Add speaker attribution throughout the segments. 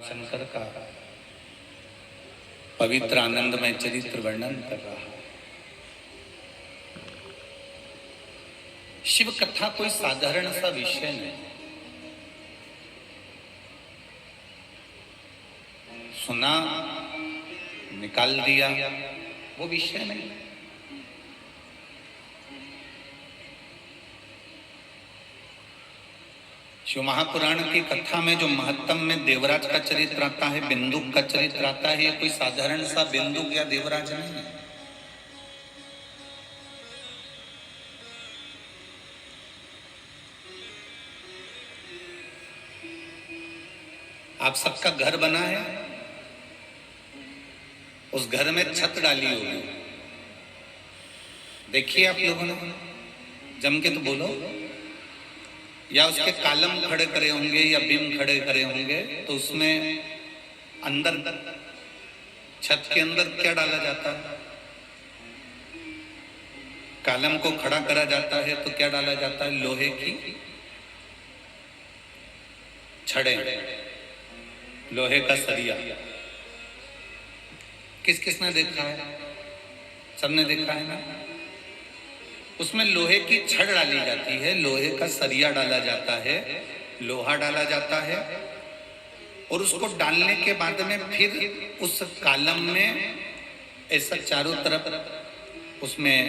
Speaker 1: शंकर का पवित्र आनंदमय चरित्र वर्णन कर रहा। शिव कथा कोई साधारण सा विषय नहीं, सुना निकाल दिया वो विषय नहीं। शिव महापुराण की कथा में जो महत्तम में देवराज का चरित्र आता है, बिंदुक का चरित्र आता है, ये कोई साधारण सा बिंदुक या देवराज नहीं है। आप सबका घर बना है, उस घर में छत डाली होगी, देखिए आप लोगों ने, जम के तो बोलो। या उसके कालम खड़े करे होंगे या बीम खड़े करे होंगे, तो उसमें अंदर छत के अंदर क्या डाला जाता है? कालम को खड़ा करा जाता है तो क्या डाला जाता है? लोहे की छड़े, लोहे का सरिया। किस किसने देखा है? सबने देखा है ना। उसमें लोहे की छड़ डाली जाती है, लोहे का सरिया डाला जाता है, लोहा डाला जाता है, और उसको डालने के बाद में फिर उस कालम में ऐसा चारों तरफ उसमें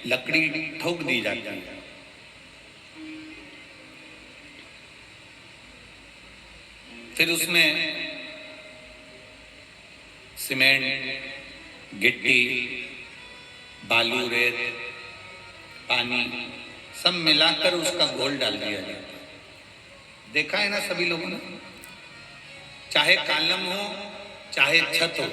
Speaker 1: लकड़ी ठोक दी जाती है। फिर उसमें सीमेंट, गिट्टी, बालू, रेत, पानी सब मिलाकर उसका घोल डाल दिया जाता है। देखा है ना सभी लोगों ने। चाहे कालम हो चाहे छत हो,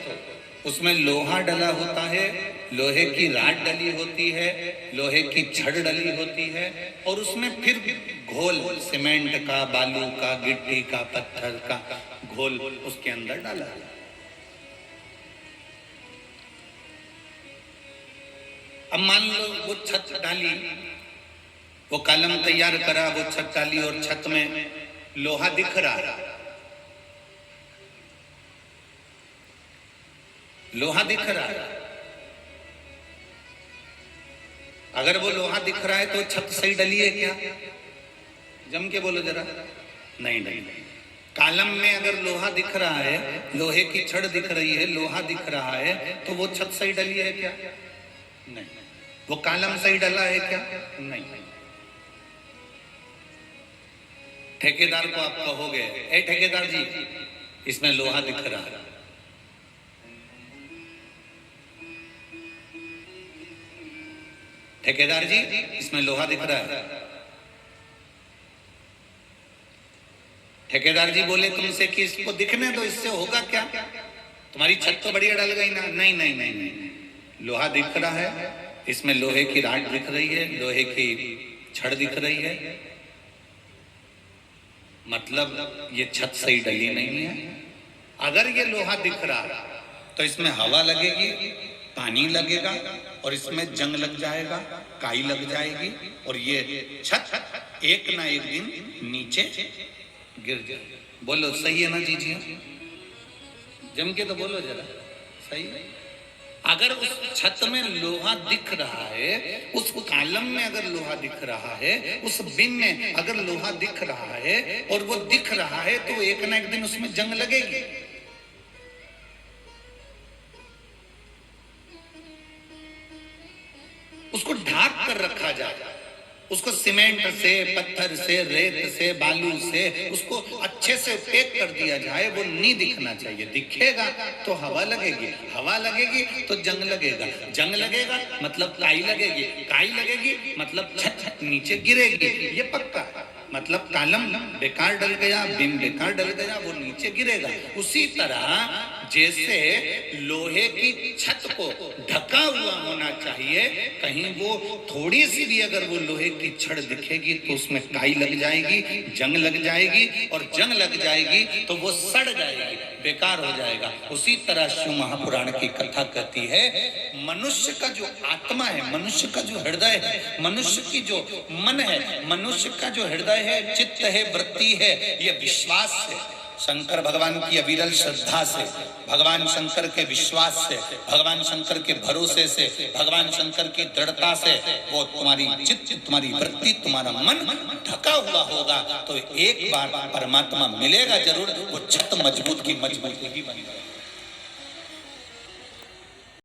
Speaker 1: उसमें लोहा डला होता है, लोहे की राड डली होती है, लोहे की छड़ डली होती है, और उसमें फिर घोल सीमेंट का, बालू का, गिट्टी का, पत्थर का घोल उसके अंदर डाला है। अब मान लो वो छत डाली, वो कलम तैयार करा, वो छत डाली और छत में लोहा दिख रहा, लोहा दिख रहा है। अगर वो लोहा दिख रहा है तो छत सही डली है क्या? जम के बोलो जरा। नहीं नहीं। कालम में अगर लोहा दिख रहा है, लोहे की छड़ दिख रही है, लोहा दिख रहा है, तो वो छत सही डली है क्या? नहीं। वो कालम सही डला है क्या? नहीं। ठेकेदार को आप कहोगे, ए ठेकेदार जी, इसमें लोहा दिख रहा है। ठेकेदार जी, इसमें लोहा दिख रहा है। ठेकेदार जी बोले तुमसे कि इसको दिखने दो, इससे होगा क्या? तुम्हारी छत तो बढ़िया डल गई ना। नहीं नहीं नहीं नहीं, लोहा दिख रहा है, इसमें लोहे की राड दिख रही है, लोहे की छड़ दिख रही है, मतलब ये छत सही डली नहीं है। अगर ये लोहा दिख रहा तो इसमें हवा लगेगी, पानी लगेगा, और इसमें जंग लग जाएगा, काई लग जाएगी, और ये छत एक ना एक दिन नीचे गिर जाएगी। बोलो सही है ना जी? जी जम के तो बोलो जरा, सही है। अगर उस छत में लोहा दिख रहा है, उस कालम में अगर लोहा दिख रहा है, उस बीम में अगर लोहा दिख रहा है, और वो दिख रहा है, तो एक ना एक दिन उसमें जंग लगेगी। उसको ढाक कर रखा जाए, उसको सीमेंट से, पत्थर से, रेत से, बालू से उसको अच्छे से पैक कर दिया जाए। वो नहीं दिखना चाहिए। दिखेगा तो हवा लगेगी, हवा लगेगी तो जंग लगेगा, जंग लगेगा मतलब काई लगेगी, काई लगेगी मतलब छत नीचे गिरेगी। ये पक्का है। मतलब कालम बेकार डल गया, बीम बेकार डल गया, वो नीचे गिरेगा। उसी तरह जैसे लोहे की छत को ढका हुआ होना चाहिए, कहीं वो थोड़ी सी भी अगर वो लोहे की छड़ दिखेगी तो उसमें काई लग जाएगी, जंग लग जाएगी, और जंग लग जाएगी तो वो सड़ जाएगी, बेकार हो जाएगा। उसी तरह शिव महापुराण की कथा कहती है, मनुष्य का जो आत्मा है, मनुष्य का जो हृदय है, मनुष्य की जो मन है, मनुष्य का जो हृदय है, चित्त है, वृत्ति है, ये विश्वास है, शंकर भगवान की अविरल श्रद्धा से, भगवान शंकर के विश्वास से, भगवान शंकर के भरोसे से, भगवान शंकर की दृढ़ता से वो तुम्हारी चित्त, तुम्हारी वृत्ति, तुम्हारा मन ढका हुआ होगा तो एक बार परमात्मा मिलेगा जरूर। वो छत मजबूत की मजबूत ही बनेगा।